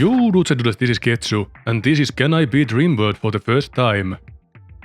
Yo, dudes and dudes, this is Ketsu, and this is Can I Beat Rimworld for the first time.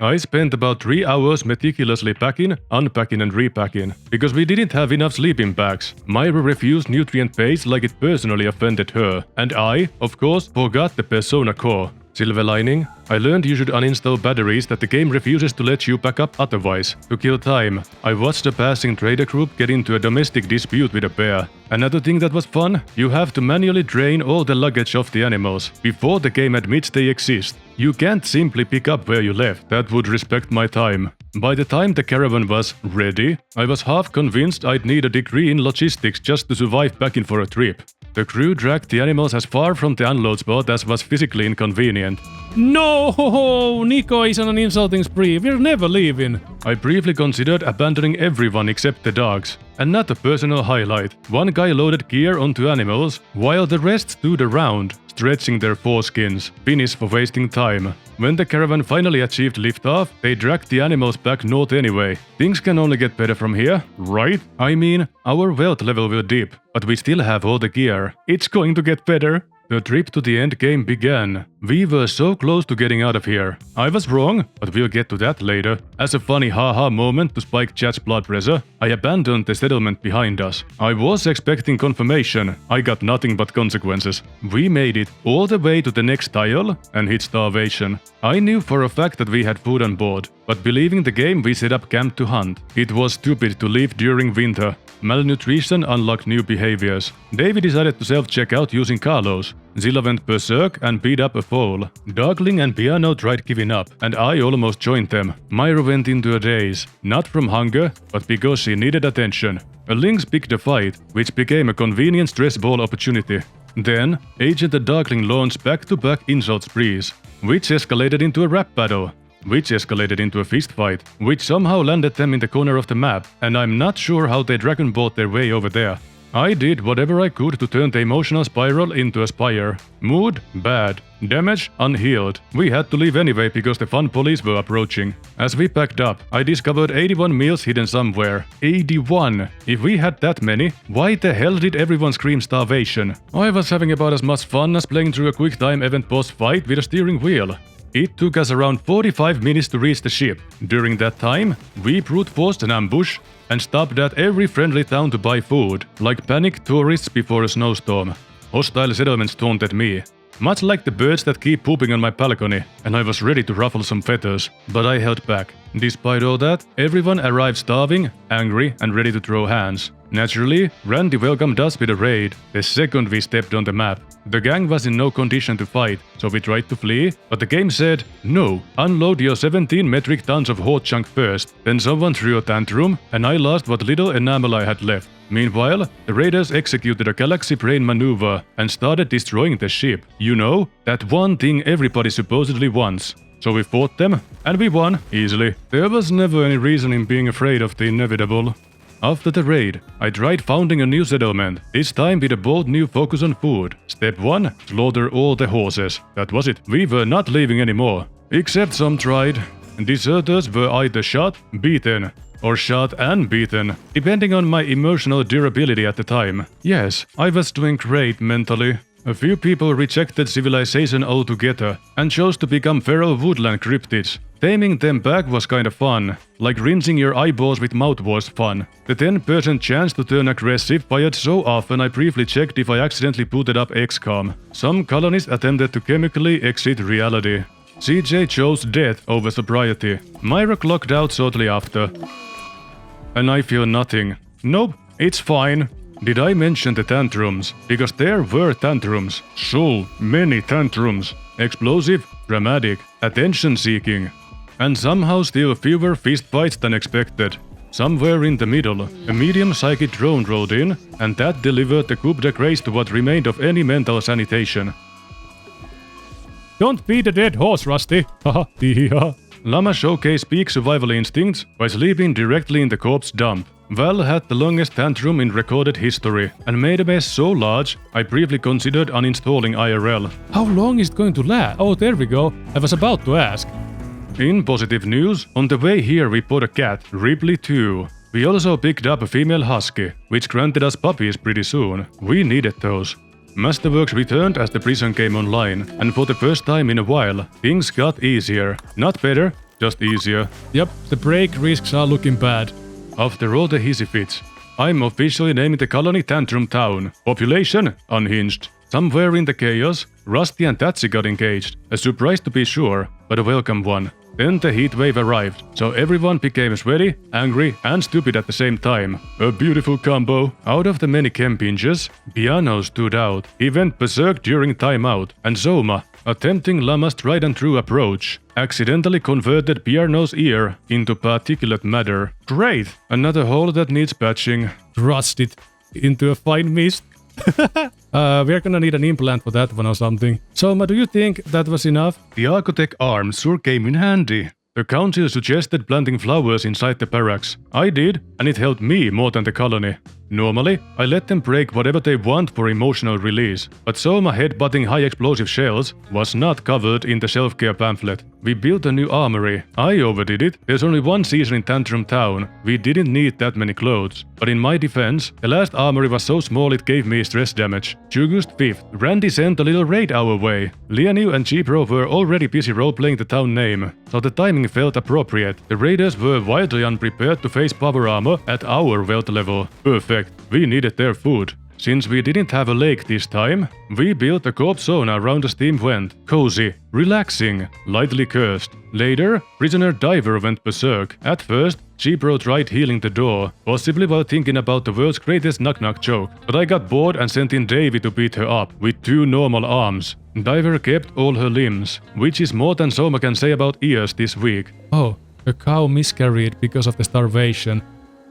I spent about 3 hours meticulously packing, unpacking and repacking, because we didn't have enough sleeping bags. Mairo refused nutrient base like it personally offended her, and I, of course, forgot the persona core. Silver lining, I learned you should uninstall batteries that the game refuses to let you pack up otherwise. To kill time, I watched a passing trader group get into a domestic dispute with a bear. Another thing that was fun, you have to manually drain all the luggage of the animals before the game admits they exist. You can't simply pick up where you left, that would respect my time. By the time the caravan was ready, I was half convinced I'd need a degree in logistics just to survive packing for a trip. The crew dragged the animals as far from the unload spot as was physically inconvenient. No, Nico is on an insulting spree, we're never leaving. I briefly considered abandoning everyone except the dogs. And not a personal highlight, one guy loaded gear onto animals, while the rest stood around, stretching their foreskins, finished for wasting time. When the caravan finally achieved liftoff, they dragged the animals back north anyway. Things can only get better from here, right? I mean, our wealth level will dip, but we still have all the gear. It's going to get better. The trip to the end game began. We were so close to getting out of here. I was wrong, but we'll get to that later. As a funny haha moment to spike chat's blood pressure, I abandoned the settlement behind us. I was expecting confirmation. I got nothing but consequences. We made it all the way to the next tile and hit starvation. I knew for a fact that we had food on board, but believing the game we set up camp to hunt. It was stupid to leave during winter. Malnutrition unlocked new behaviors. Davey decided to self-check out using Carlos. Zilla went berserk and beat up a foal. Darkling and Piano tried giving up, and I almost joined them. Mairo went into a daze, not from hunger, but because she needed attention. A Lynx picked a fight, which became a convenient stress ball opportunity. Then, Agent and Darkling launched back-to-back insult sprees, which escalated into a rap battle. Which escalated into a fist fight, which somehow landed them in the corner of the map, and I'm not sure how they dragon boat their way over there. I did whatever I could to turn the emotional spiral into a spire. Mood? Bad. Damage? Unhealed. We had to leave anyway because the fun police were approaching. As we packed up, I discovered 81 meals hidden somewhere. 81! If we had that many, why the hell did everyone scream starvation? I was having about as much fun as playing through a quick time event boss fight with a steering wheel. It took us around 45 minutes to reach the ship. During that time, we brute forced an ambush and stopped at every friendly town to buy food, like panicked tourists before a snowstorm. Hostile settlements taunted me, much like the birds that keep pooping on my balcony, and I was ready to ruffle some feathers, but I held back. Despite all that, everyone arrived starving, angry, and ready to throw hands. Naturally, Randy welcomed us with a raid, the second we stepped on the map. The gang was in no condition to fight, so we tried to flee, but the game said, no, unload your 17 metric tons of horde chunk first. Then someone threw a tantrum, and I lost what little enamel I had left. Meanwhile, the raiders executed a galaxy brain maneuver and started destroying the ship. You know, that one thing everybody supposedly wants. So we fought them, and we won, easily. There was never any reason in being afraid of the inevitable. After the raid, I tried founding a new settlement, this time with a bold new focus on food. Step 1, slaughter all the horses. That was it. We were not leaving anymore. Except some tried. Deserters were either shot, beaten, or shot and beaten, depending on my emotional durability at the time. Yes, I was doing great mentally. A few people rejected civilization altogether and chose to become feral woodland cryptids. Taming them back was kinda fun, like rinsing your eyeballs with mouthwash fun. The 10% chance to turn aggressive fired so often I briefly checked if I accidentally booted up XCOM. Some colonists attempted to chemically exit reality. CJ chose death over sobriety. Mairo clocked out shortly after. And I feel nothing. Nope, it's fine. Did I mention the tantrums? Because there were tantrums. So many tantrums. Explosive, dramatic, attention-seeking. And somehow still fewer fistfights than expected. Somewhere in the middle, a medium psychic drone rolled in, and that delivered the coup de grace to what remained of any mental sanitation. Don't beat a dead horse, Rusty. Haha, hee-hee-ha. Llama showcased peak survival instincts by sleeping directly in the corpse dump. Val had the longest tantrum in recorded history, and made a mess so large, I briefly considered uninstalling IRL. How long is it going to last? Oh, there we go. I was about to ask. In positive news, on the way here we bought a cat, Ripley 2. We also picked up a female husky, which granted us puppies pretty soon. We needed those. Masterworks returned as the prison came online, and for the first time in a while, things got easier. Not better, just easier. Yep, the break risks are looking bad. After all the hissy fits, I'm officially naming the colony Tantrum Town. Population? Unhinged. Somewhere in the chaos, Rusty and Tatsy got engaged. A surprise to be sure, but a welcome one. Then the heat wave arrived, so everyone became sweaty, angry, and stupid at the same time. A beautiful combo. Out of the many chem pinches, Piano stood out. He went berserk during timeout, and Zoma, attempting Lama's tried and true approach, accidentally converted Piano's ear into particulate matter. Great! Another hole that needs patching. Thrust it into a fine mist. We're gonna need an implant for that one or something. Soma, do you think that was enough? The Architect arm sure came in handy. The council suggested planting flowers inside the barracks. I did, and it helped me more than the colony. Normally, I let them break whatever they want for emotional release, but Soma headbutting high explosive shells was not covered in the self-care pamphlet. We built a new armory. I overdid it. There's only one season in Tantrum Town. We didn't need that many clothes. But in my defense, the last armory was so small it gave me stress damage. August 5th, Randy sent a little raid our way. Lianu and G-Bro were already busy role-playing the town name, so the timing felt appropriate. The raiders were wildly unprepared to face power armor at our wealth level. Perfect. We needed their food. Since we didn't have a lake this time, we built a co-op sauna around the steam vent. Cozy, relaxing, lightly cursed. Later, prisoner Diver went berserk. At first, G-Bro tried healing the door, possibly while thinking about the world's greatest knock-knock joke. But I got bored and sent in Davy to beat her up, with 2 normal arms. Diver kept all her limbs, which is more than Soma can say about ears this week. Oh, a cow miscarried because of the starvation.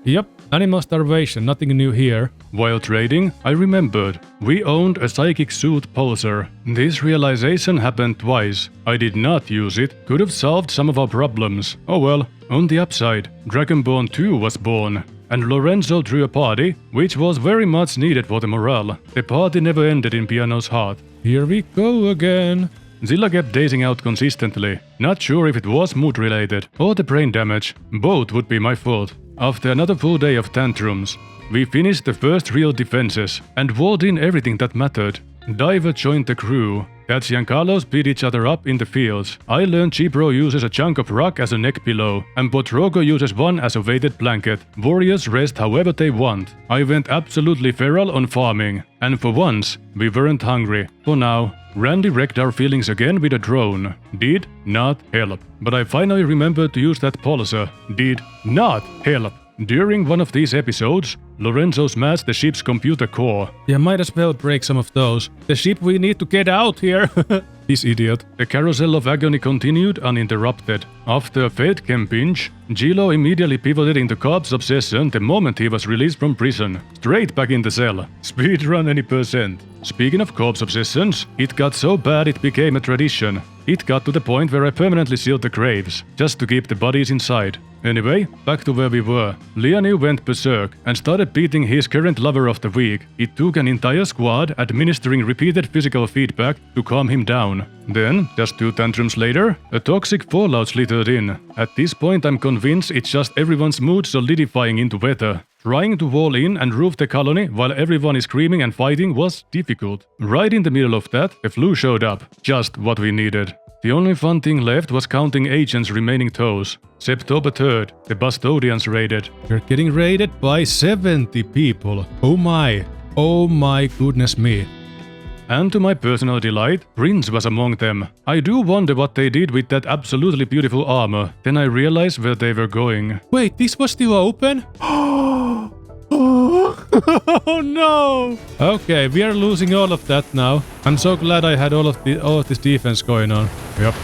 Yep, animal starvation, nothing new here. While trading, I remembered. We owned a psychic suit pulsar. This realization happened twice. I did not use it. Could have solved some of our problems. Oh well. On the upside, Dragonborn 2 was born. And Lorenzo drew a party, which was very much needed for the morale. The party never ended in Piano's heart. Here we go again. Zilla kept dazing out consistently. Not sure if it was mood related or the brain damage. Both would be my fault. After another full day of tantrums, we finished the first real defenses and walled in everything that mattered. Diver joined the crew. Tatsy and Carlos beat each other up in the fields. I learned G-Bro uses a chunk of rock as a neck pillow, and Botrogo uses one as a weighted blanket. Warriors rest however they want. I went absolutely feral on farming, and for once, we weren't hungry. For now. Randy wrecked our feelings again with a drone. Did not help. But I finally remembered to use that pulsar. Did not help. During one of these episodes, Lorenzo smashed the ship's computer core. Yeah, might as well break some of those. The ship, we need to get out here. This idiot. The carousel of agony continued uninterrupted. After a failed chem pinch, Gilo immediately pivoted into Cobb's obsession the moment he was released from prison. Straight back in the cell. Speedrun any %. Speaking of Cobb's obsessions, it got so bad it became a tradition. It got to the point where I permanently sealed the graves, just to keep the bodies inside. Anyway, back to where we were. Lianu went berserk and started beating his current lover of the week. It took an entire squad administering repeated physical feedback to calm him down. Then, just 2 tantrums later, a toxic fallout slithered in. At this point I'm convinced it's just everyone's mood solidifying into weather. Trying to wall in and roof the colony while everyone is screaming and fighting was difficult. Right in the middle of that, the flu showed up. Just what we needed. The only fun thing left was counting agents' remaining toes. September 3rd, the Bastodians raided. We're getting raided by 70 people. Oh my goodness me. And to my personal delight, Prince was among them. I do wonder what they did with that absolutely beautiful armor. Then I realized where they were going. Wait, this was still open? Oh no! Okay, we are losing all of that now. I'm so glad I had all of this defense going on. Yup.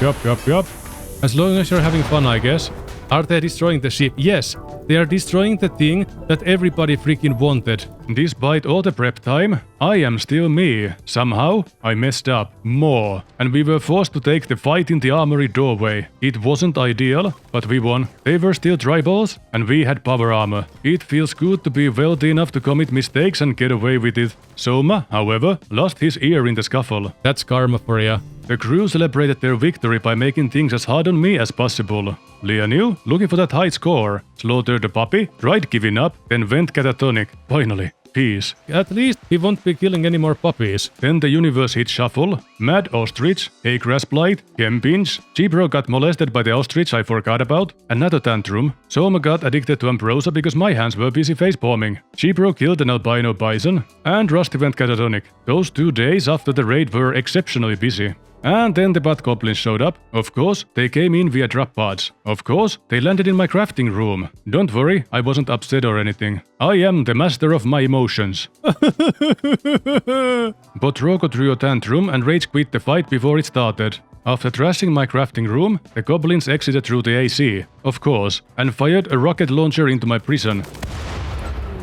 As long as you're having fun, I guess. Are they destroying the ship? Yes, they are destroying the thing that everybody freaking wanted. Despite all the prep time, I am still me. Somehow, I messed up more, and we were forced to take the fight in the armory doorway. It wasn't ideal, but we won. They were still tribals, and we had power armor. It feels good to be wealthy enough to commit mistakes and get away with it. Soma, however, lost his ear in the scuffle. That's karma for ya. The crew celebrated their victory by making things as hard on me as possible. Lianu, looking for that high score, slaughtered the puppy, tried giving up, then went catatonic. Finally. Peace. At least he won't be killing any more puppies. Then the universe hit shuffle. Mad ostrich, hay grass blight, Kempinch, G-Bro got molested by the ostrich I forgot about, another tantrum. Soma got addicted to Ambrosia because my hands were busy facepalming. G-Bro killed an albino bison, and Rusty went catatonic. Those 2 days after the raid were exceptionally busy. And then the bat goblins showed up. Of course, they came in via drop pods. Of course, they landed in my crafting room. Don't worry, I wasn't upset or anything. I am the master of my emotions. But Roko threw a tantrum and rage quit the fight before it started. After trashing my crafting room, the goblins exited through the AC, of course, and fired a rocket launcher into my prison.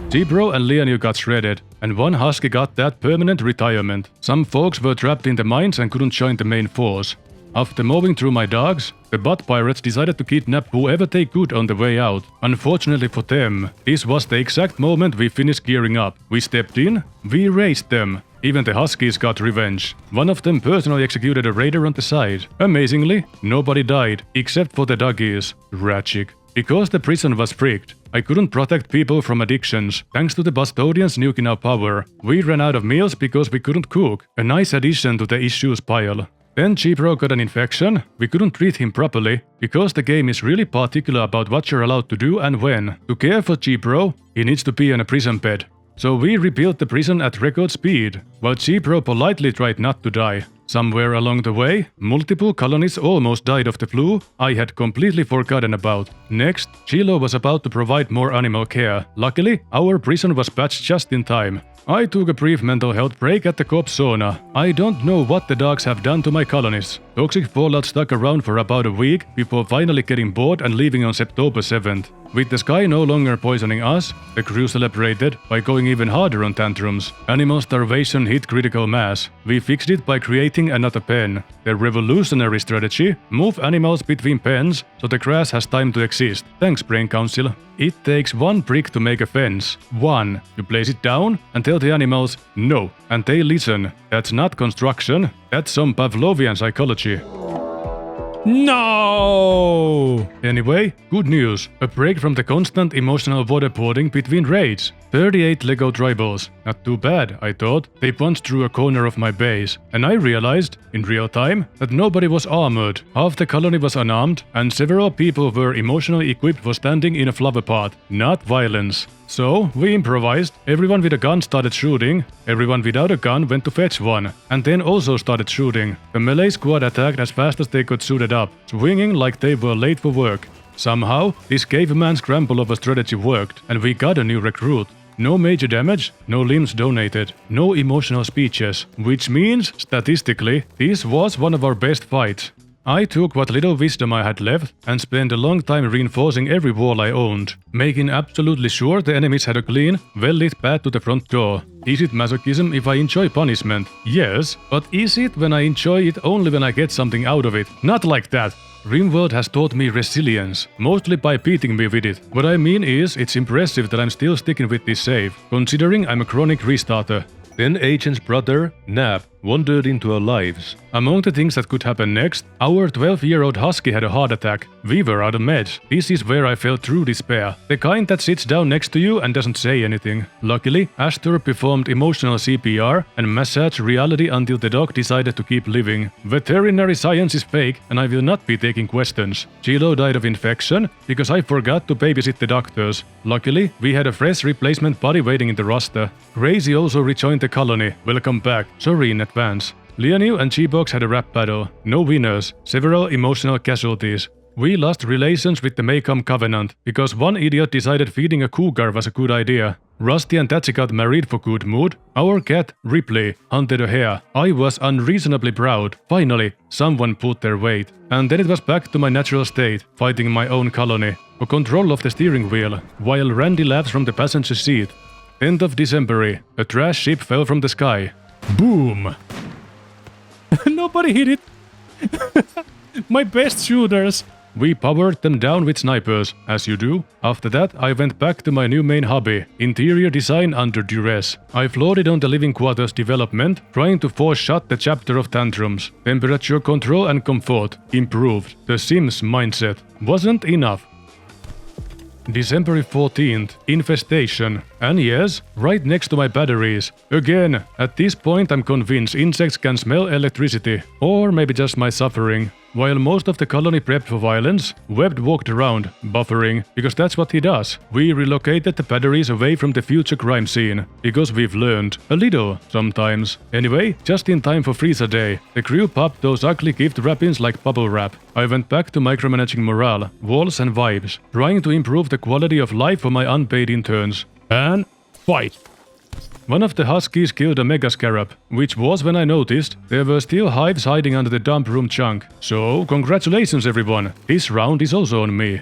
G-Bro and Leonu got shredded, and one husky got that permanent retirement. Some folks were trapped in the mines and couldn't join the main force. After mowing through my dogs, the butt pirates decided to kidnap whoever they could on the way out. Unfortunately for them, this was the exact moment we finished gearing up. We stepped in, we raised them. Even the huskies got revenge. One of them personally executed a raider on the side. Amazingly, nobody died, except for the doggies. Tragic. Because the prison was freaked, I couldn't protect people from addictions. Thanks to the Bastodians nuking our power, we ran out of meals because we couldn't cook. A nice addition to the issues pile. Then G-Bro got an infection. We couldn't treat him properly, because the game is really particular about what you're allowed to do and when. To care for G-Bro, he needs to be on a prison bed. So we rebuilt the prison at record speed, while G-Bro politely tried not to die. Somewhere along the way, multiple colonies almost died of the flu I had completely forgotten about. Next, Chilo was about to provide more animal care. Luckily, our prison was patched just in time. I took a brief mental health break at the cop sauna. I don't know what the dogs have done to my colonies. Toxic fallout stuck around for about a week before finally getting bored and leaving on September 7th. With the sky no longer poisoning us, the crew celebrated by going even harder on tantrums. Animal starvation hit critical mass. We fixed it by creating another pen. The revolutionary strategy: move animals between pens so the grass has time to exist. Thanks, Brain Council. It takes one brick to make a fence. One. You place it down and tell the animals no, and they listen. That's not construction, that's some Pavlovian psychology. No! Anyway, good news. A break from the constant emotional waterboarding between raids. 38 Lego tribals. Not too bad, I thought. They punched through a corner of my base, and I realized, in real time, that nobody was armored. Half the colony was unarmed, and several people were emotionally equipped for standing in a flower pot. Not violence. So, we improvised. Everyone with a gun started shooting. Everyone without a gun went to fetch one, and then also started shooting. The melee squad attacked as fast as they could suited up, swinging like they were late for work. Somehow, this caveman scramble of a strategy worked, and we got a new recruit. No major damage, no limbs donated, no emotional speeches, which means, statistically, this was one of our best fights. I took what little wisdom I had left and spent a long time reinforcing every wall I owned, making absolutely sure the enemies had a clean, well-lit path to the front door. Is it masochism if I enjoy punishment? Yes, but is it when I enjoy it only when I get something out of it? Not like that. Rimworld has taught me resilience, mostly by beating me with it. What I mean is, it's impressive that I'm still sticking with this save, considering I'm a chronic restarter. Then Agent's brother, Nab, wandered into our lives. Among the things that could happen next, our 12-year-old husky had a heart attack. We were out of meds. This is where I felt true despair. The kind that sits down next to you and doesn't say anything. Luckily, Astor performed emotional CPR and massaged reality until the dog decided to keep living. Veterinary science is fake, and I will not be taking questions. Chilo died of infection because I forgot to babysit the doctors. Luckily, we had a fresh replacement body waiting in the roster. Crazy also rejoined the colony. Welcome back. Sorry in advance. Leonu and G-Box had a rap battle. No winners. Several emotional casualties. We lost relations with the Maycom Covenant because one idiot decided feeding a cougar was a good idea. Rusty and Tachi got married for good mood. Our cat, Ripley, hunted a hare. I was unreasonably proud. Finally, someone put their weight. And then it was back to my natural state, fighting my own colony for control of the steering wheel, while Randy laughs from the passenger seat. 10th of December, a trash ship fell from the sky. Boom! Nobody hit it! My best shooters! We powered them down with snipers, as you do. After that, I went back to my new main hobby, interior design under duress. I floated on the living quarters development, trying to force shut the chapter of tantrums. Temperature control and comfort improved. The Sims mindset wasn't enough. December 14th, infestation. And yes, right next to my batteries. Again, at this point I'm convinced insects can smell electricity. Or maybe just my suffering. While most of the colony prepped for violence, Webb walked around, buffering, because that's what he does. We relocated the batteries away from the future crime scene, because we've learned a little sometimes. Anyway, just in time for Freezer Day, the crew popped those ugly gift wrappings like bubble wrap. I went back to micromanaging morale, walls and vibes, trying to improve the quality of life for my unpaid interns. And fight! One of the huskies killed a mega scarab, which was when I noticed there were still hives hiding under the dump room chunk. So, congratulations everyone, this round is also on me.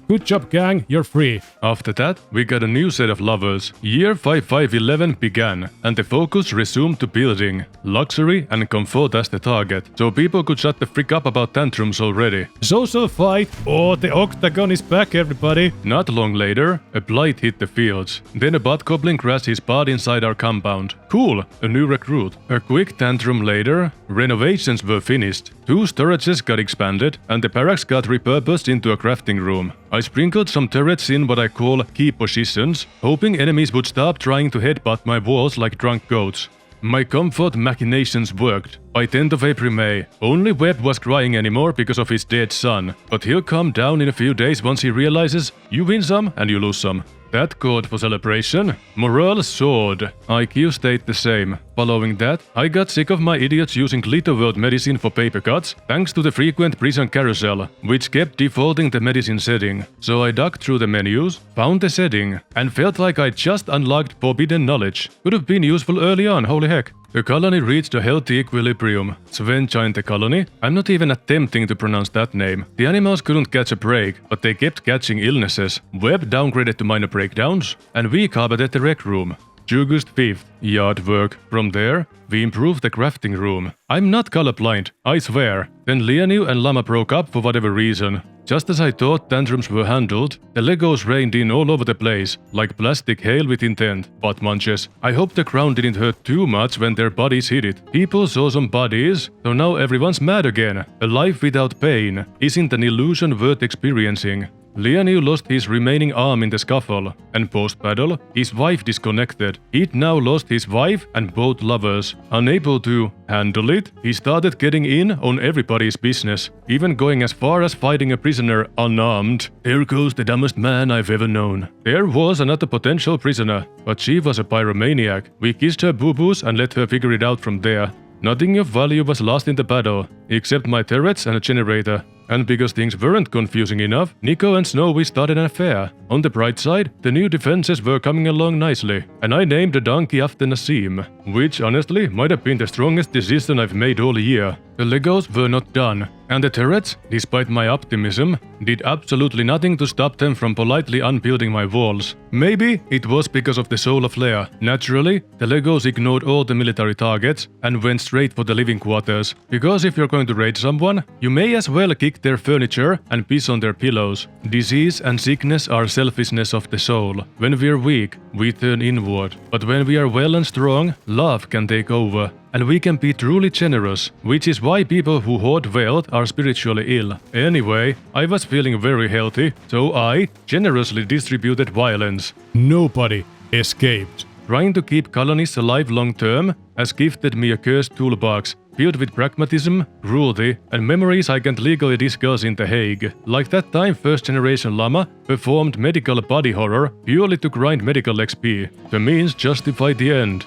Good job, gang, you're free. After that, we got a new set of lovers. Year 5511 began, and the focus resumed to building, luxury and comfort as the target, so people could shut the frick up about tantrums already. Social fight! Oh, the octagon is back, everybody! Not long later, a blight hit the fields. Then a butt goblin crashed his pod inside our compound. Cool, a new recruit. A quick tantrum later, renovations were finished. 2 storages got expanded, and the barracks got repurposed into a crafting room. I sprinkled some turrets in what I call key positions, hoping enemies would stop trying to headbutt my walls like drunk goats. My comfort machinations worked. By 10th of April May, only Webb was crying anymore because of his dead son, but he'll calm down in a few days once he realizes you win some and you lose some. That called for celebration. Morale soared. IQ stayed the same. Following that, I got sick of my idiots using Glitter World medicine for paper cuts, thanks to the frequent prison carousel, which kept defaulting the medicine setting. So I dug through the menus, found the setting, and felt like I just unlocked forbidden knowledge. Could have been useful early on, holy heck. The colony reached a healthy equilibrium. Sven joined the colony. I'm not even attempting to pronounce that name. The animals couldn't catch a break, but they kept catching illnesses. Webb downgraded to minor breakdowns, and we carpeted the rec room. August 5th, yard work. From there, we improved the crafting room. I'm not colorblind, I swear. Then Lianu and Llama broke up for whatever reason. Just as I thought tantrums were handled, the Legos rained in all over the place, like plastic hail with intent. Butt munches. I hope the ground didn't hurt too much when their bodies hit it. People saw some bodies, so now everyone's mad again. A life without pain isn't an illusion worth experiencing. Lianu lost his remaining arm in the scuffle, and post-battle, his wife disconnected. He'd now lost his wife and both lovers. Unable to handle it, he started getting in on everybody's business, even going as far as fighting a prisoner unarmed. There goes the dumbest man I've ever known. There was another potential prisoner, but she was a pyromaniac. We kissed her boo-boos and let her figure it out from there. Nothing of value was lost in the battle, except my turrets and a generator. And because things weren't confusing enough, Nico and Snowy started an affair. On the bright side, the new defenses were coming along nicely, and I named the donkey after Nassim, which honestly might have been the strongest decision I've made all year. The Legos were not done, and the turrets, despite my optimism, did absolutely nothing to stop them from politely unbuilding my walls. Maybe it was because of the Soul of Leia. Naturally, the Legos ignored all the military targets and went straight for the living quarters, because if you're going to raid someone, you may as well kick their furniture and piss on their pillows. Disease and sickness are selfishness of the soul. When we're weak, we turn inward, but when we are well and strong, love can take over. And we can be truly generous, which is why people who hoard wealth are spiritually ill. Anyway, I was feeling very healthy, so I generously distributed violence. Nobody escaped. Trying to keep colonies alive long term has gifted me a cursed toolbox, filled with pragmatism, cruelty, and memories I can't legally discuss in The Hague. Like that time first generation llama performed medical body horror purely to grind medical XP. The means justified the end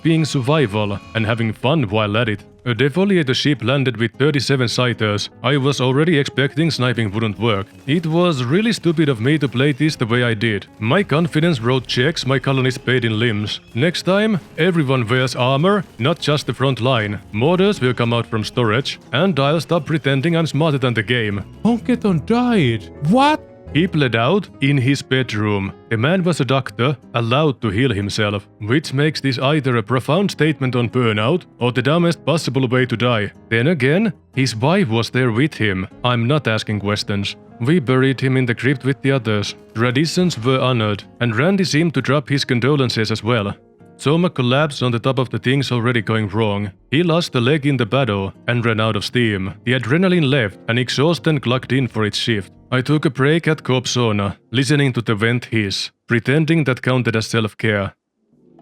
being survival and having fun while at it. A defoliator ship landed with 37 sighters. I was already expecting sniping wouldn't work. It was really stupid of me to play this the way I did. My confidence wrote checks my colonists paid in limbs. Next time, everyone wears armor, not just the front line. Mortars will come out from storage, and I'll stop pretending I'm smarter than the game. Honketon died. What? He bled out in his bedroom. The man was a doctor, allowed to heal himself, which makes this either a profound statement on burnout or the dumbest possible way to die. Then again, his wife was there with him. I'm not asking questions. We buried him in the crypt with the others. Traditions were honored, and Randy seemed to drop his condolences as well. Soma collapsed on the top of the things already going wrong. He lost a leg in the battle and ran out of steam. The adrenaline left and exhaustion clocked in for its shift. I took a break at Coop Sauna, listening to the vent hiss, pretending that counted as self-care.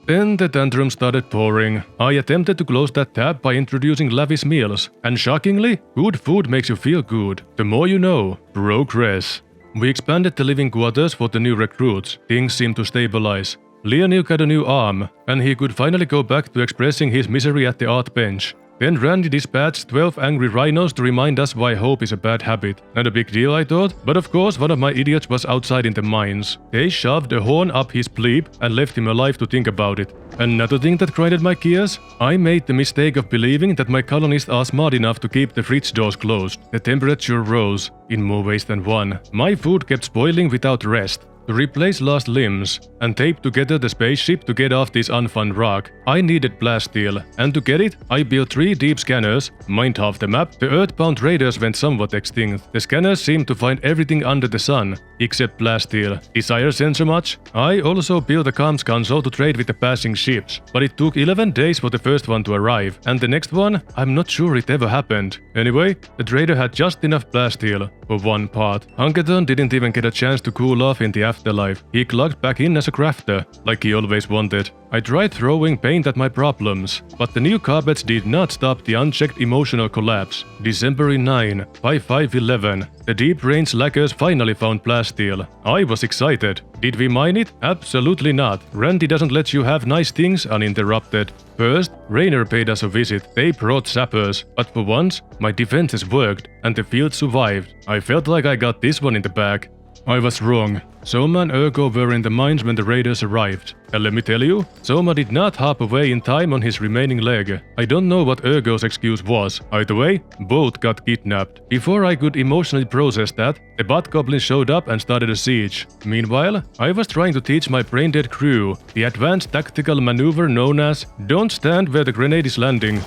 Then the tantrum started pouring. I attempted to close that tab by introducing lavish meals, and shockingly, good food makes you feel good. The more you know. Progress. We expanded the living quarters for the new recruits. Things seemed to stabilize. Leonu got a new arm, and he could finally go back to expressing his misery at the art bench. Then Randy dispatched 12 angry rhinos to remind us why hope is a bad habit. Not a big deal, I thought, but of course one of my idiots was outside in the mines. They shoved a horn up his bleep and left him alive to think about it. Another thing that grinded my gears? I made the mistake of believing that my colonists are smart enough to keep the fridge doors closed. The temperature rose, in more ways than one. My food kept spoiling without rest. To replace lost limbs and tape together the spaceship to get off this unfun rock, I needed plasteel, and to get it, I built 3 deep scanners, mined half the map. The Earthbound raiders went somewhat extinct. The scanners seemed to find everything under the sun, except plasteel. Desire sensor much? I also built a comms console to trade with the passing ships, but it took 11 days for the first one to arrive, and the next one, I'm not sure it ever happened. Anyway, the trader had just enough plasteel for one part. Hunkathon didn't even get a chance to cool off in the afterlife. He clocked back in as a crafter, like he always wanted. I tried throwing paint at my problems, but the new carpets did not stop the unchecked emotional collapse. December 9, 5511. The deep range laggers finally found plasteel. I was excited. Did we mine it? Absolutely not. Randy doesn't let you have nice things uninterrupted. First, Rainer paid us a visit. They brought sappers, but for once, my defenses worked, and the field survived. I felt like I got this one in the bag. I was wrong. Soma and Ergo were in the mines when the raiders arrived. And let me tell you, Soma did not hop away in time on his remaining leg. I don't know what Ergo's excuse was. Either way, both got kidnapped. Before I could emotionally process that, the Bat Goblin showed up and started a siege. Meanwhile, I was trying to teach my brain-dead crew the advanced tactical maneuver known as "Don't stand where the grenade is landing."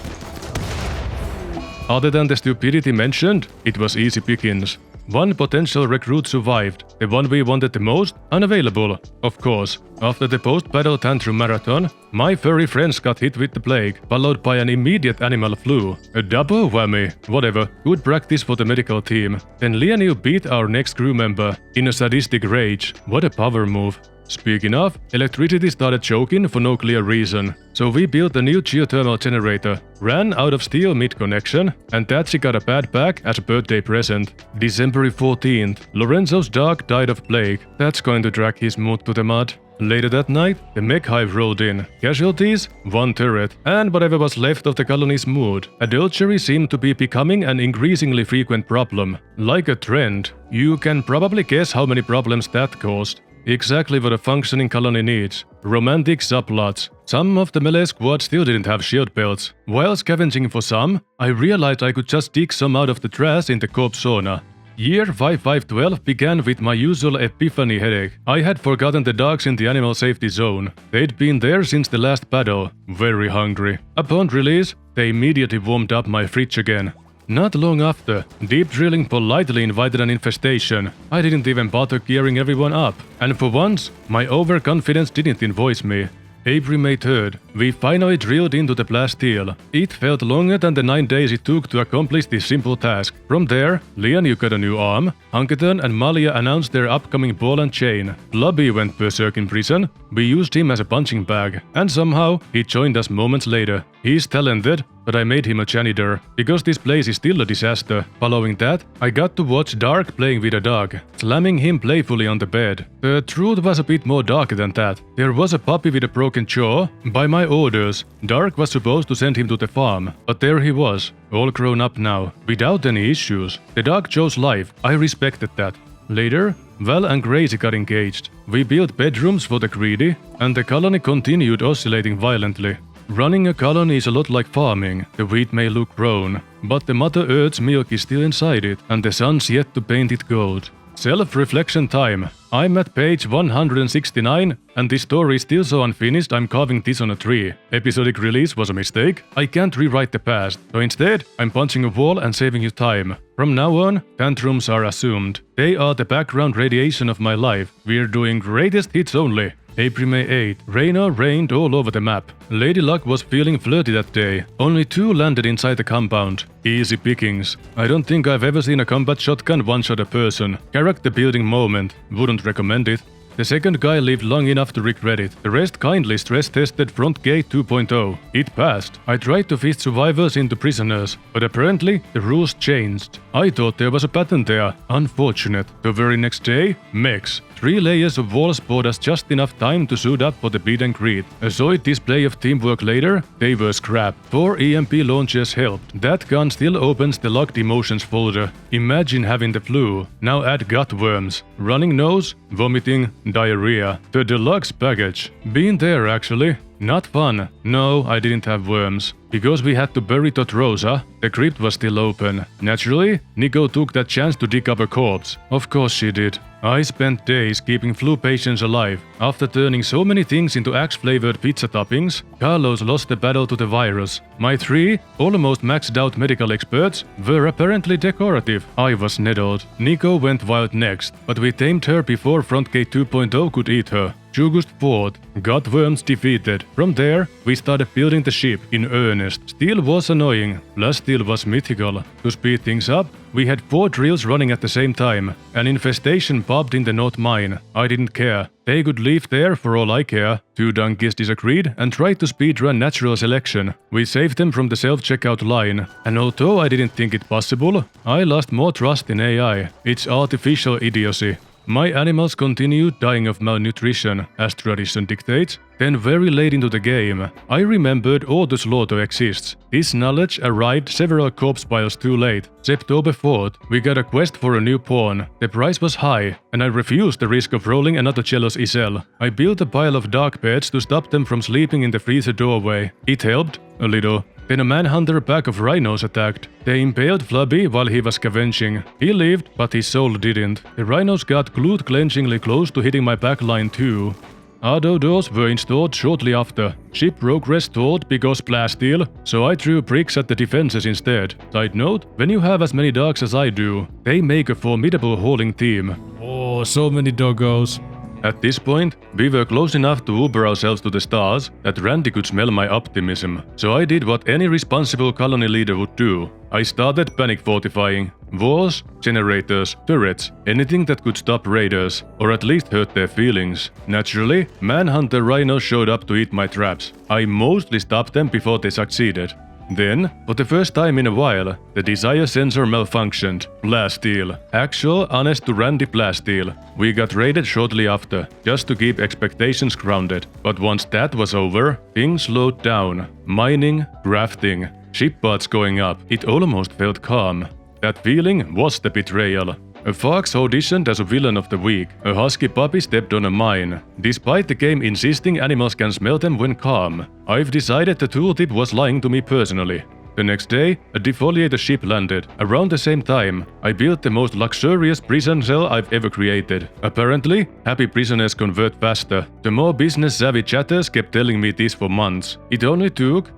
Other than the stupidity mentioned, it was easy pickings. One potential recruit survived, the one we wanted the most, unavailable, of course. After the post-battle tantrum marathon, my furry friends got hit with the plague, followed by an immediate animal flu. A double whammy. Whatever, good practice for the medical team. Then Leonu beat our next crew member, in a sadistic rage. What a power move. Speaking of, electricity started choking for no clear reason, so we built a new geothermal generator, ran out of steel mid-connection, and Tatsi got a bad back as a birthday present. December 14th, Lorenzo's dog died of plague. That's going to drag his mood to the mud. Later that night, the mech hive rolled in. Casualties? 1 turret, and whatever was left of the colony's mood. Adultery seemed to be becoming an increasingly frequent problem. Like a trend. You can probably guess how many problems that caused. Exactly what a functioning colony needs. Romantic subplots. Some of the melee squad still didn't have shield belts. While scavenging for some, I realized I could just dig some out of the trash in the Coop Sauna. Year 5512 began with my usual epiphany headache. I had forgotten the dogs in the animal safety zone. They'd been there since the last battle. Very hungry. Upon release, they immediately warmed up my fridge again. Not long after, deep drilling politely invited an infestation. I didn't even bother gearing everyone up. And for once, my overconfidence didn't invoice me. April May 3rd, we finally drilled into the plasteel. It felt longer than the 9 days it took to accomplish this simple task. From there, Leonu got a new arm, Hunkathon and Malia announced their upcoming ball and chain. Blobby went berserk in prison, we used him as a punching bag, and somehow he joined us moments later. He's talented, but I made him a janitor, because this place is still a disaster. Following that, I got to watch Dark playing with a dog, slamming him playfully on the bed. The truth was a bit more dark than that. There was a puppy with a broken jaw. By my orders, Dark was supposed to send him to the farm, but there he was, all grown up now, without any issues. The dog chose life, I respected that. Later, Val and Gracie got engaged. We built bedrooms for the greedy, and the colony continued oscillating violently. Running a colony is a lot like farming. The wheat may look brown, but the Mother Earth's milk is still inside it, and the sun's yet to paint it gold. Self-reflection time. I'm at page 169, and this story is still so unfinished I'm carving this on a tree. Episodic release was a mistake. I can't rewrite the past, so instead, I'm punching a wall and saving you time. From now on, tantrums are assumed. They are the background radiation of my life. We're doing greatest hits only. April May 8. Rain or rained all over the map. Lady Luck was feeling flirty that day. Only 2 landed inside the compound. Easy pickings. I don't think I've ever seen a combat shotgun one-shot a person. Character building moment. Wouldn't recommend it. The second guy lived long enough to regret it. The rest kindly stress-tested Front Gate 2.0. It passed. I tried to fit survivors into prisoners, but apparently the rules changed. I thought there was a pattern there. Unfortunate. The very next day, mechs. 3 layers of walls bought us just enough time to suit up for the beat and greet. A solid display of teamwork later, they were scrap. 4 EMP launchers helped. That gun still opens the locked emotions folder. Imagine having the flu. Now add gut worms. Running nose, vomiting, diarrhea. The deluxe package. Been there actually. Not fun. No, I didn't have worms. Because we had to bury Totrosa, the crypt was still open. Naturally, Nico took that chance to dig up a corpse. Of course she did. I spent days keeping flu patients alive. After turning so many things into axe-flavored pizza toppings, Carlos lost the battle to the virus. My 3 almost maxed out medical experts were apparently decorative. I was nettled. Nico went wild next, but we tamed her before Front Gate 2.0 could eat her. Jugust fought, gut worms defeated. From there, we started building the ship in earnest. Steel was annoying, plus steel was mythical. To speed things up, we had 4 drills running at the same time. An infestation popped in the North Mine. I didn't care. They could leave there for all I care. 2 donkeys disagreed and tried to speedrun natural selection. We saved them from the self-checkout line. And although I didn't think it possible, I lost more trust in AI. It's artificial idiocy. My animals continued dying of malnutrition, as tradition dictates. Then very late into the game, I remembered auto slaughter exists. This knowledge arrived several corpse piles too late. September 4th, we got a quest for a new pawn. The price was high, and I refused the risk of rolling another jealous Isel. I built a pile of dark beds to stop them from sleeping in the freezer doorway. It helped, a little. Then a manhunter pack of rhinos attacked. They impaled Flubby while he was scavenging. He lived, but his soul didn't. The rhinos got glued clenchingly close to hitting my backline too. Auto doors were installed shortly after. Ship progress stalled because plasteel, so I threw bricks at the defenses instead. Side note, when you have as many dogs as I do, they make a formidable hauling team. Oh, so many doggos. At this point, we were close enough to Uber ourselves to the stars that Randy could smell my optimism. So I did what any responsible colony leader would do. I started panic fortifying. Walls, generators, turrets, anything that could stop raiders, or at least hurt their feelings. Naturally, manhunter rhinos showed up to eat my traps. I mostly stopped them before they succeeded. Then, for the first time in a while, the desire sensor malfunctioned. Plasteel. Actual, honest to Randy plasteel. We got raided shortly after, just to keep expectations grounded. But once that was over, things slowed down. Mining, crafting, ship parts going up. It almost felt calm. That feeling was the betrayal. A fox auditioned as a villain of the week. A husky puppy stepped on a mine. Despite the game insisting animals can smell them when calm, I've decided the tooltip was lying to me personally. The next day, a defoliator ship landed. Around the same time, I built the most luxurious prison cell I've ever created. Apparently, happy prisoners convert faster. The more business-savvy chatters kept telling me this for months. It only took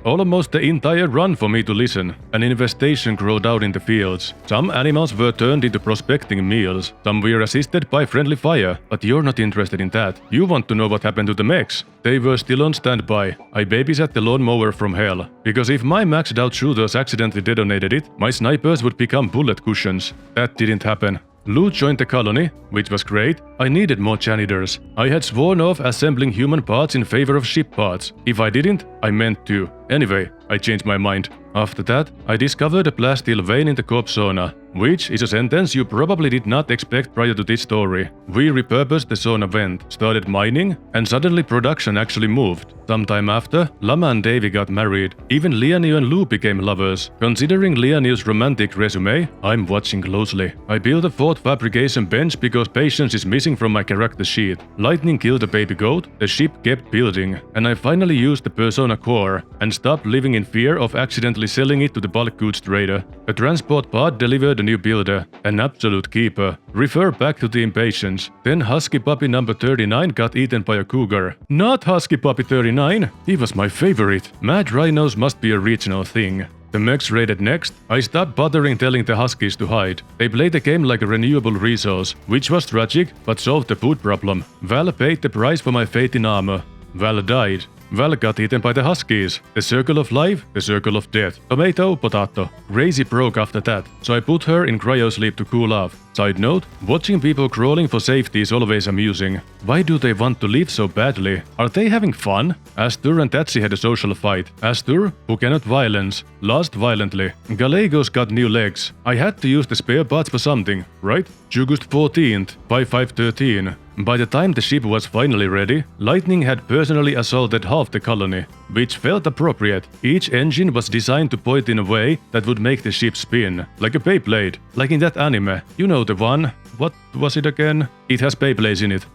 almost the entire run for me to listen. An infestation growed out in the fields. Some animals were turned into prospecting meals. Some were assisted by friendly fire. But you're not interested in that. You want to know what happened to the mechs. They were still on standby. I babysat the lawnmower from hell. Because if my maxed out shooters accidentally detonated it, my snipers would become bullet cushions. That didn't happen. Lou joined the colony, which was great. I needed more janitors. I had sworn off assembling human parts in favor of ship parts. If I didn't, I meant to. Anyway, I changed my mind. After that, I discovered a plasteel vein in the corpse sauna, which is a sentence you probably did not expect prior to this story. We repurposed the sauna vent, started mining, and suddenly production actually moved. Sometime after, Lama and Davy got married. Even Lianil and Lou became lovers. Considering Lianil's romantic resume, I'm watching closely. I built a 4th fabrication bench because patience is missing from my character sheet. Lightning killed a baby goat, the ship kept building, and I finally used the persona core and stopped living in fear of accidentally selling it to the bulk goods trader. A transport pod delivered a new builder, an absolute keeper. Refer back to the impatience. Then Husky Puppy number 39 got eaten by a cougar. Not Husky Puppy 39, he was my favorite. Mad rhinos must be a regional thing. The mechs raided next. I stopped bothering telling the Huskies to hide. They played the game like a renewable resource, which was tragic, but solved the food problem. Val paid the price for my faith in armor. Val died. Val got eaten by the Huskies. The circle of life, the circle of death. Tomato, potato. Gracie broke after that, so I put her in cryosleep to cool off. Side note, watching people crawling for safety is always amusing. Why do they want to live so badly? Are they having fun? Astur and Tatsi had a social fight. Astur, who cannot violence, lost violently. Gallegos got new legs. I had to use the spare parts for something, right? August 14th, 5513. By the time the ship was finally ready, Lightning had personally assaulted half the colony, which felt appropriate. Each engine was designed to point in a way that would make the ship spin, like a Beyblade, like in that anime. You know the one. What was it again? It has Beyblades in it.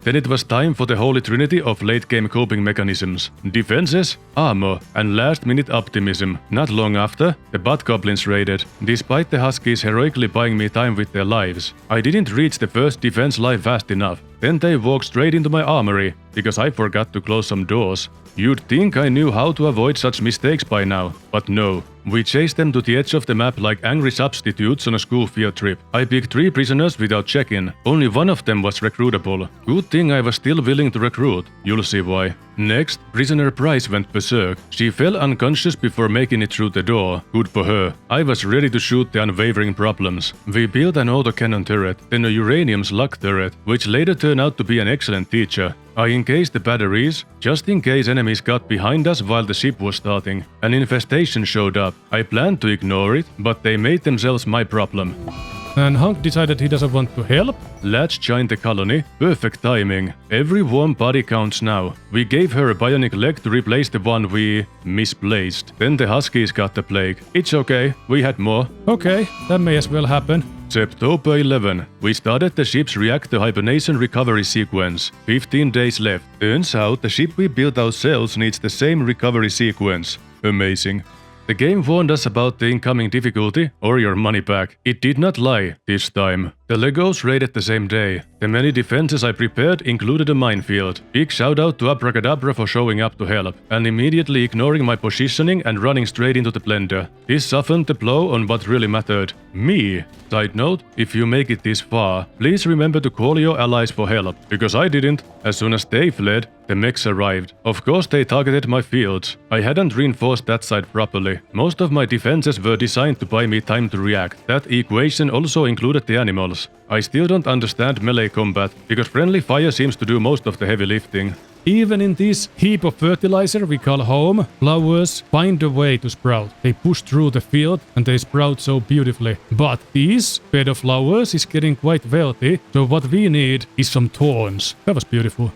Then it was time for the holy trinity of late-game coping mechanisms. Defenses, armor, and last-minute optimism. Not long after, the Bat Goblins raided, despite the Huskies heroically buying me time with their lives. I didn't reach the first defense live fast enough. Then they walked straight into my armory, because I forgot to close some doors. You'd think I knew how to avoid such mistakes by now, but no. We chased them to the edge of the map like angry substitutes on a school field trip. I picked 3 prisoners without check-in. Only one of them was recruitable. Good thing I was still willing to recruit. You'll see why. Next, prisoner Price went berserk. She fell unconscious before making it through the door. Good for her. I was ready to shoot the unwavering problems. We built an autocannon turret, then a uranium slug turret, which later turned out to be an excellent teacher. I encased the batteries, just in case enemies got behind us while the ship was starting. An infestation showed up. I planned to ignore it, but they made themselves my problem. And Hunk decided he doesn't want to help? Latch joined the colony. Perfect timing. Every warm body counts now. We gave her a bionic leg to replace the one we misplaced. Then the Huskies got the plague. It's okay, we had more. Okay, that may as well happen. September 11. We started the ship's reactor hibernation recovery sequence. 15 days left. Turns out the ship we built ourselves needs the same recovery sequence. Amazing. The game warned us about the incoming difficulty or your money back. It did not lie this time. The Legos raided the same day. The many defenses I prepared included a minefield. Big shout out to Abracadabra for showing up to help, and immediately ignoring my positioning and running straight into the blender. This softened the blow on what really mattered. Me. Side note, if you make it this far, please remember to call your allies for help, because I didn't. As soon as they fled, the mechs arrived. Of course they targeted my fields. I hadn't reinforced that side properly. Most of my defenses were designed to buy me time to react. That equation also included the animals. I still don't understand melee combat, because friendly fire seems to do most of the heavy lifting. Even in this heap of fertilizer we call home, flowers find a way to sprout. They push through the field and they sprout so beautifully. But this bed of flowers is getting quite wealthy, so what we need is some thorns. That was beautiful.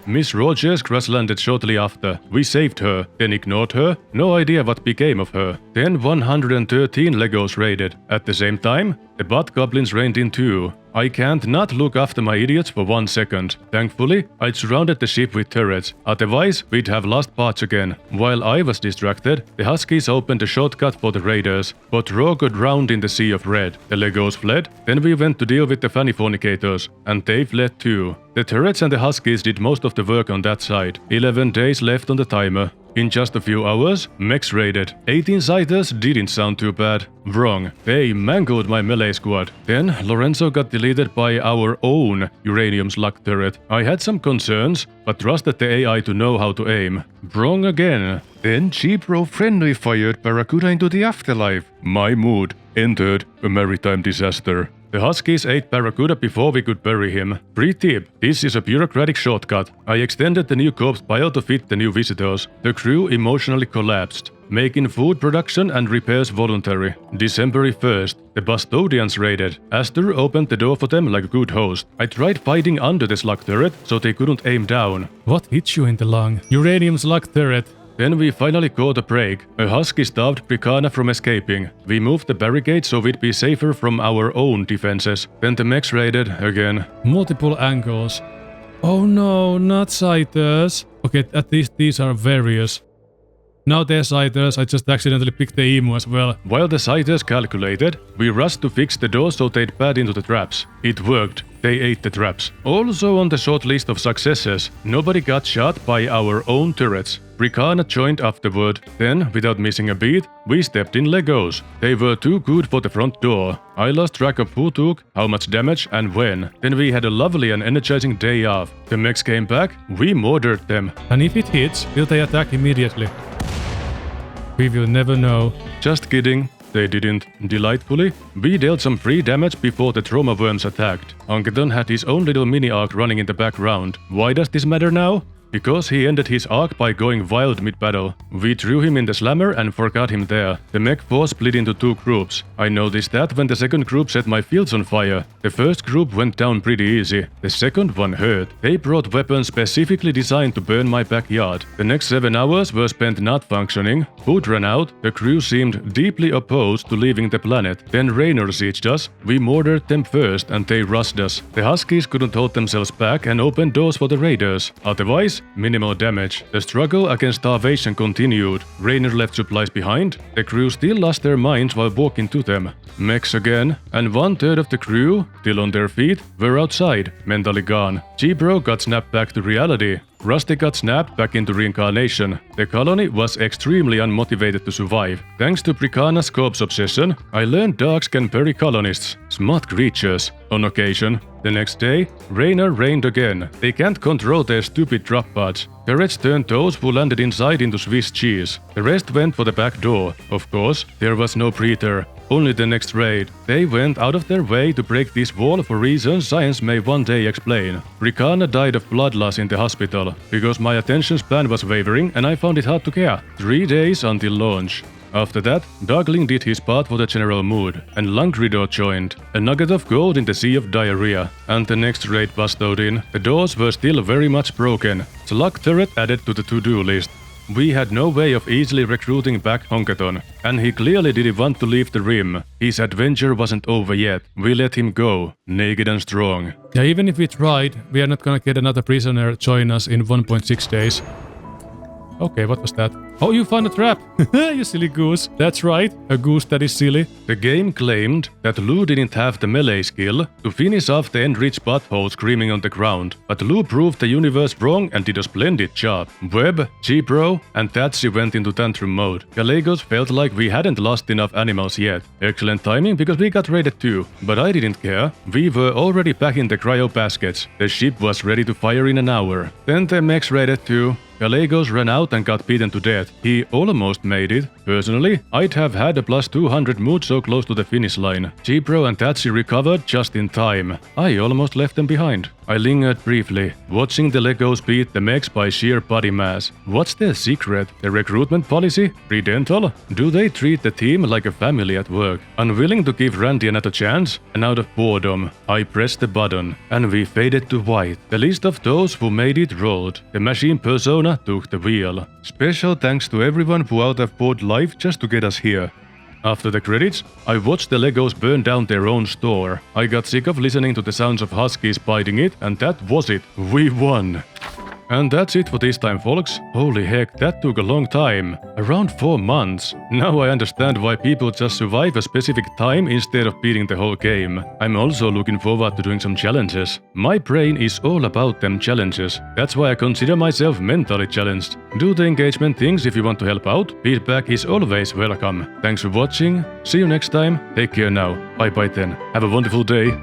Miss Rogers crash-landed shortly after. We saved her, then ignored her. No idea what became of her. Then 113 Legos raided. At the same time, the Bat Goblins rained in too. I can't not look after my idiots for 1 second. Thankfully, I'd surrounded the ship with turrets. Otherwise, we'd have lost parts again. While I was distracted, the Huskies opened a shortcut for the raiders, but Raw got drowned in the sea of red. The Legos fled. Then we went to deal with the fanny fornicators, and they fled too. The turrets and the Huskies did most of the work on that side. 11 days left on the timer. In just a few hours, mechs raided. 18 sighters didn't sound too bad. Wrong. They mangled my melee squad. Then Lorenzo got deleted by our own uranium slug turret. I had some concerns, but trusted the AI to know how to aim. Wrong again. Then G-Pro friendly fired Barracuda into the afterlife. My mood entered a maritime disaster. The Huskies ate Barracuda before we could bury him. Free tip, this is a bureaucratic shortcut. I extended the new corpse pile to fit the new visitors. The crew emotionally collapsed, making food production and repairs voluntary. December 1st, the Bastodians raided. Astor opened the door for them like a good host. I tried fighting under the slug turret so they couldn't aim down. What hit you in the lung? Uranium slug turret. Then we finally caught a break. A Husky stopped Bricana from escaping. We moved the barricade so we'd be safer from our own defenses. Then the mechs raided again. Multiple angles. Oh no, not sighters. Okay, at least these are various. Now they're sighters, I just accidentally picked the emu as well. While the sighters calculated, we rushed to fix the door so they'd pad into the traps. It worked. They ate the traps. Also on the short list of successes, nobody got shot by our own turrets. Bricana joined afterward. Then, without missing a beat, we stepped in Legos. They were too good for the front door. I lost track of who took, how much damage and when. Then we had a lovely and energizing day off. The mechs came back, we murdered them. And if it hits, will they attack immediately? We will never know. Just kidding. They didn't. Delightfully, we dealt some free damage before the trauma worms attacked. Anketon had his own little mini-arc running in the background. Why does this matter now? Because he ended his arc by going wild mid-battle. We threw him in the slammer and forgot him there. The mech force split into two groups. I noticed that when the second group set my fields on fire. The first group went down pretty easy. The second one hurt. They brought weapons specifically designed to burn my backyard. The next 7 hours were spent not functioning. Food ran out. The crew seemed deeply opposed to leaving the planet. Then Raynor sieged us. We murdered them first and they rushed us. The Huskies couldn't hold themselves back and opened doors for the raiders. Otherwise, minimal damage. The struggle against starvation continued. Raynor left supplies behind. The crew still lost their minds while walking to them. Mechs again, and 1/3 of the crew, still on their feet, were outside, mentally gone. G-Bro got snapped back to reality. Rusty got snapped back into reincarnation. The colony was extremely unmotivated to survive. Thanks to Bricana's corpse obsession, I learned dogs can bury colonists. Smart creatures. On occasion. The next day, Raynor reigned again. They can't control their stupid drop pods. Turrets turned those who landed inside into Swiss cheese. The rest went for the back door. Of course, there was no preter. Only the next raid. They went out of their way to break this wall for reasons science may one day explain. Bricana died of blood loss in the hospital, because my attention span was wavering and I found it hard to care. 3 days until launch. After that, Darkling did his part for the general mood, and Langridor joined, a nugget of gold in the sea of diarrhea. And the next raid busted in. The doors were still very much broken. Slug turret added to the to-do list. We had no way of easily recruiting back Honkaton, and he clearly didn't want to leave the rim. His adventure wasn't over yet. We let him go, naked and strong. Yeah, even if we tried, we are not gonna get another prisoner join us in 1.6 days. Okay, what was that? Oh, you found a trap! You silly goose. That's right, a goose that is silly. The game claimed that Lou didn't have the melee skill to finish off the enriched butthole screaming on the ground, but Lou proved the universe wrong and did a splendid job. Webb, G-Bro, and Tatsi went into tantrum mode. Gallegos felt like we hadn't lost enough animals yet. Excellent timing because we got raided too. But I didn't care. We were already back in the cryo baskets. The ship was ready to fire in an hour. Then the mechs raided too. Gallegos ran out and got beaten to death. He almost made it. Personally, I'd have had a plus 200 mood so close to the finish line. G-Bro and Tatsi recovered just in time. I almost left them behind. I lingered briefly, watching the Legos beat the mechs by sheer body mass. What's their secret? The recruitment policy? Pre-dental? Do they treat the team like a family at work? Unwilling to give Randy another chance? And out of boredom, I pressed the button, and we faded to white. The list of those who made it rolled. The machine persona took the wheel. Special thanks to everyone who out of poured life just to get us here. After the credits, I watched the Legos burn down their own store. I got sick of listening to the sounds of Huskies biting it, and that was it. We won! And that's it for this time, folks. Holy heck, that took a long time. Around 4 months. Now I understand why people just survive a specific time instead of beating the whole game. I'm also looking forward to doing some challenges. My brain is all about them challenges. That's why I consider myself mentally challenged. Do the engagement things if you want to help out. Feedback is always welcome. Thanks for watching. See you next time. Take care now. Bye bye then. Have a wonderful day.